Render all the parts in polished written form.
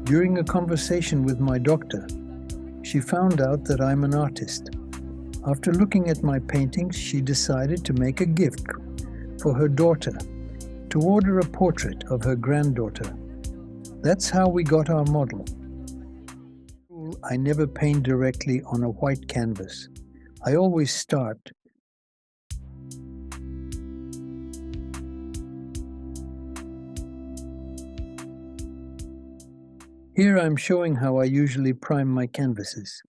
During a conversation with my doctor, she found out that I'm an artist. After looking at my paintings, she decided to make a gift for her daughter, to order a portrait of her granddaughter. That's how we got our model. I never paint directly on a white canvas. I always start Here I'm showing how I usually prime my canvases.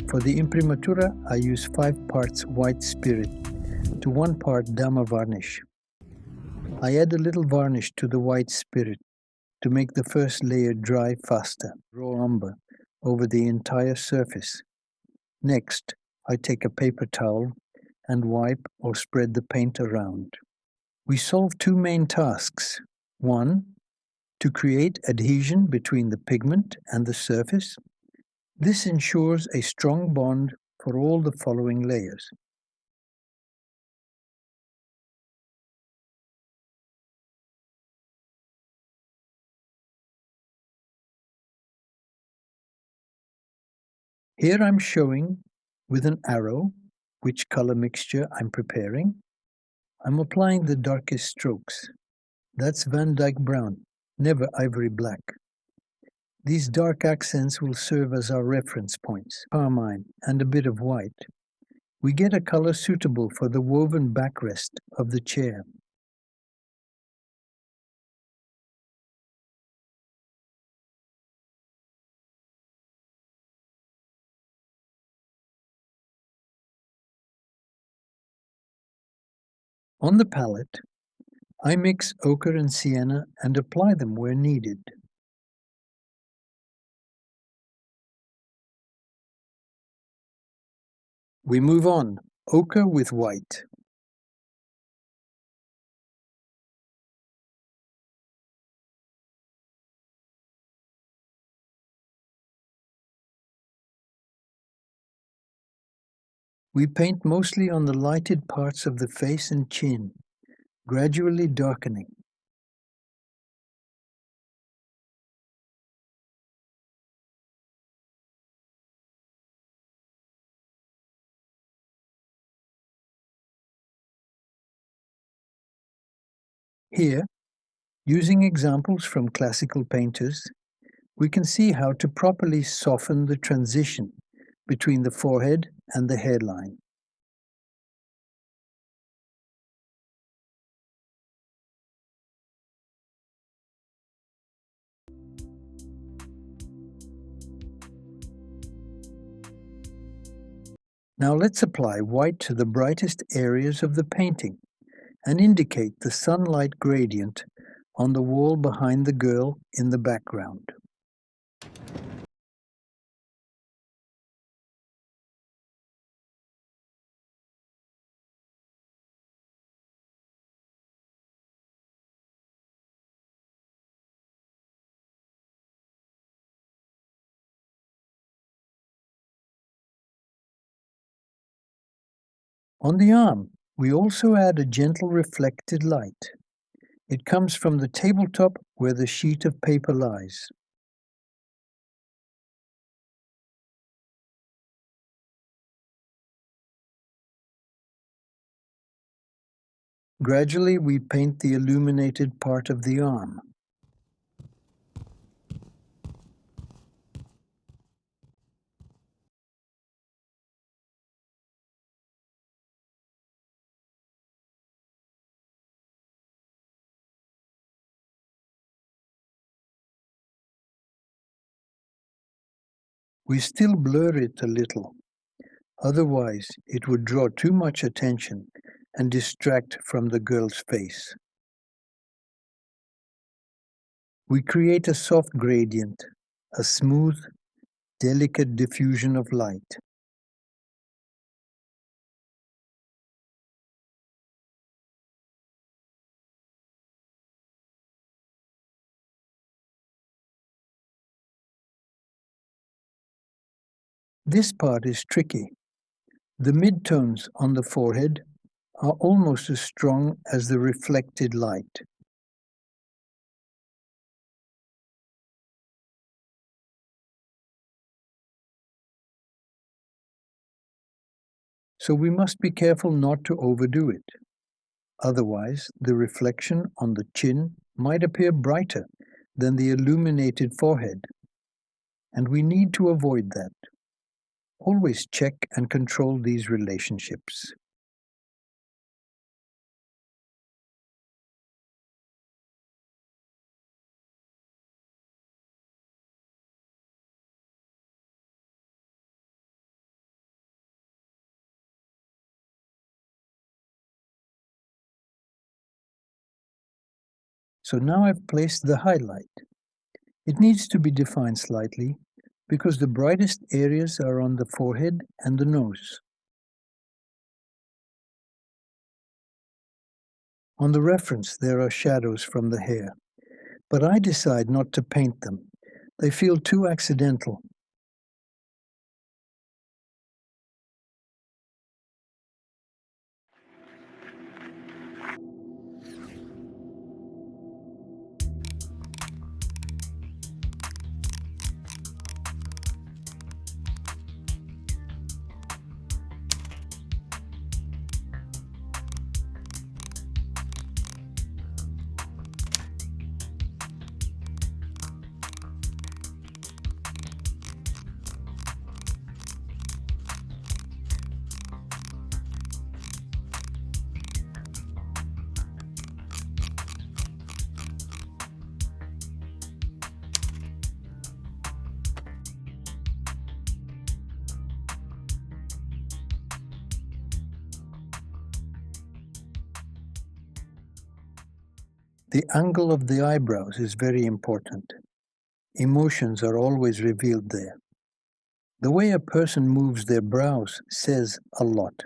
For the imprimatura, I use 5 parts white spirit to 1 part dama varnish. I add a little varnish to the white spirit to make the first layer dry faster, raw umber over the entire surface. Next, I take a paper towel and wipe or spread the paint around. We solve 2 main tasks. 1, to create adhesion between the pigment and the surface. This ensures a strong bond for all the following layers. Here I'm showing with an arrow which color mixture I'm preparing. I'm applying the darkest strokes. That's Van Dyke brown, never ivory black. These dark accents will serve as our reference points, carmine and a bit of white. We get a color suitable for the woven backrest of the chair. On the palette, I mix ochre and sienna and apply them where needed. We move on, ochre with white. We paint mostly on the lighted parts of the face and chin, gradually darkening. Here, using examples from classical painters, we can see how to properly soften the transition between the forehead and the hairline. Now let's apply white to the brightest areas of the painting and indicate the sunlight gradient on the wall behind the girl in the background. On the arm, we also add a gentle reflected light. It comes from the tabletop where the sheet of paper lies. Gradually, we paint the illuminated part of the arm. We still blur it a little, otherwise it would draw too much attention and distract from the girl's face. We create a soft gradient, a smooth, delicate diffusion of light. This part is tricky. The midtones on the forehead are almost as strong as the reflected light. So we must be careful not to overdo it. Otherwise, the reflection on the chin might appear brighter than the illuminated forehead, and we need to avoid that. Always check and control these relationships. So now I've placed the highlight. It needs to be defined slightly because the brightest areas are on the forehead and the nose. On the reference, there are shadows from the hair, but I decide not to paint them. They feel too accidental. The angle of the eyebrows is very important. Emotions are always revealed there. The way a person moves their brows says a lot.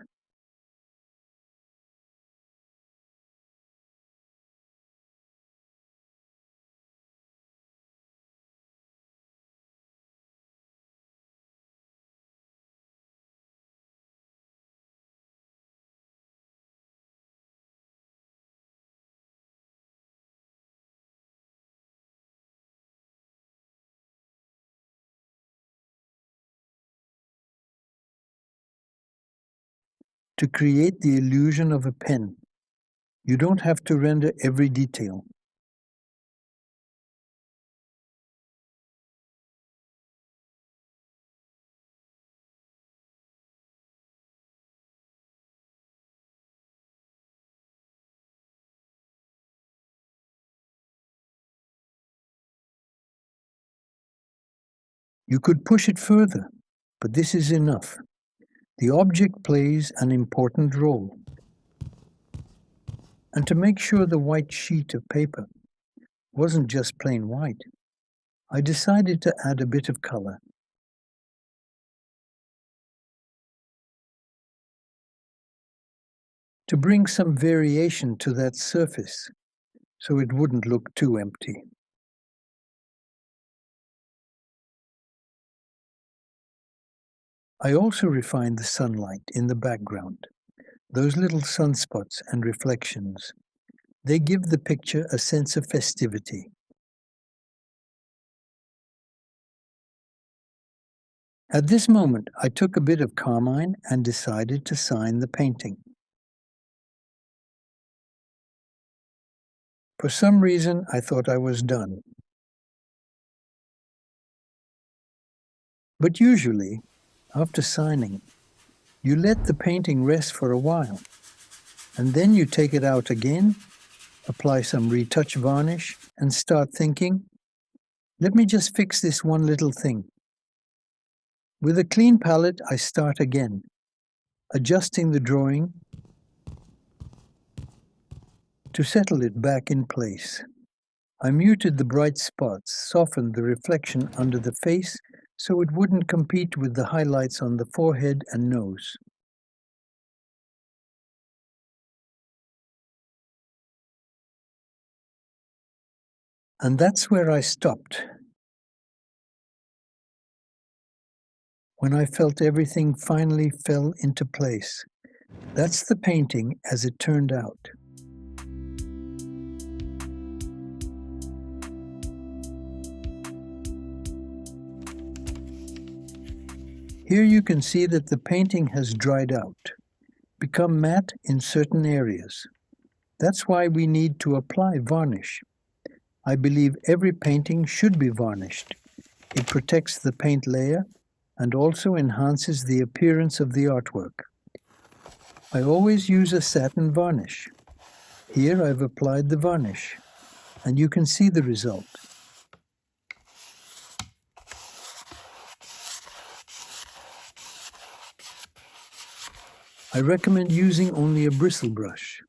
To create the illusion of a pen, you don't have to render every detail. You could push it further, but this is enough. The object plays an important role. And to make sure the white sheet of paper wasn't just plain white, I decided to add a bit of color. To bring some variation to that surface, so it wouldn't look too empty. I also refined the sunlight in the background. Those little sunspots and reflections, they give the picture a sense of festivity. At this moment, I took a bit of carmine and decided to sign the painting. For some reason, I thought I was done. But usually, after signing, you let the painting rest for a while, and then you take it out again, apply some retouch varnish, and start thinking, let me just fix this one little thing. With a clean palette, I start again, adjusting the drawing to settle it back in place. I muted the bright spots, softened the reflection under the face so it wouldn't compete with the highlights on the forehead and nose. And that's where I stopped. When I felt everything finally fell into place, That's the painting as it turned out. Here you can see that the painting has dried out, become matte in certain areas. That's why we need to apply varnish. I believe every painting should be varnished. It protects the paint layer and also enhances the appearance of the artwork. I always use a satin varnish. Here I've applied the varnish, and you can see the result. I recommend using only a bristle brush.